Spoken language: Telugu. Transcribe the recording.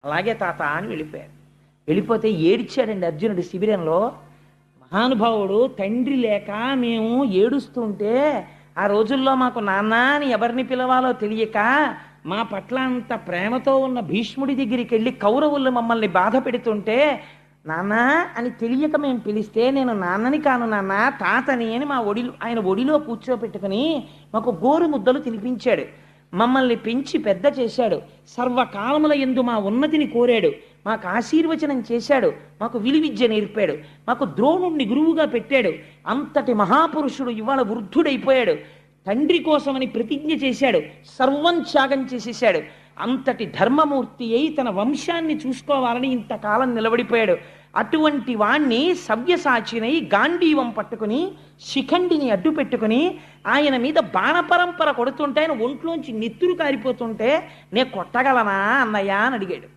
అలాగే తాత అని వెళ్ళిపోయాడు. వెళ్ళిపోతే ఏడ్చాడండి అర్జునుడు శిబిరంలో. మహానుభావుడు తండ్రి లేక మేము ఏడుస్తుంటే ఆ రోజుల్లో మాకు నాన్న అని ఎవరిని పిలవాలో తెలియక మా పట్ల అంత ప్రేమతో ఉన్న భీష్ముడి దగ్గరికి వెళ్ళి కౌరవులు మమ్మల్ని బాధ పెడుతుంటే నాన్న అని తెలియక మేము పిలిస్తే నేను నాన్నని కాను నాన్న తాతని అని ఆయన ఒడిలో కూర్చోపెట్టుకుని మాకు గోరు ముద్దలు తినిపించాడు. మమ్మల్ని పెంచి పెద్ద చేశాడు. సర్వకాలముల యందు మా ఉన్నతిని కోరాడు. మాకు ఆశీర్వచనం చేశాడు. మాకు విలువిద్య నేర్పాడు. మాకు ద్రోణుణ్ణి గురువుగా పెట్టాడు. అంతటి మహాపురుషుడు ఇవాళ వృద్ధుడైపోయాడు. తండ్రి కోసమని ప్రతిజ్ఞ చేశాడు. సర్వం త్యాగం చేసేశాడు. అంతటి ధర్మమూర్తి అయి తన వంశాన్ని చూసుకోవాలని ఇంతకాలం నిలబడిపోయాడు. అటువంటి వాణ్ణి సవ్యసాచినై గాంధీవం పట్టుకుని శిఖండిని అడ్డు పెట్టుకుని ఆయన మీద బాణపరంపర కొడుతుంటే ఆయన ఒంట్లోంచి నెత్తురు కారిపోతుంటే నే కొట్టగలనా అన్నయ్య అని అడిగాడు.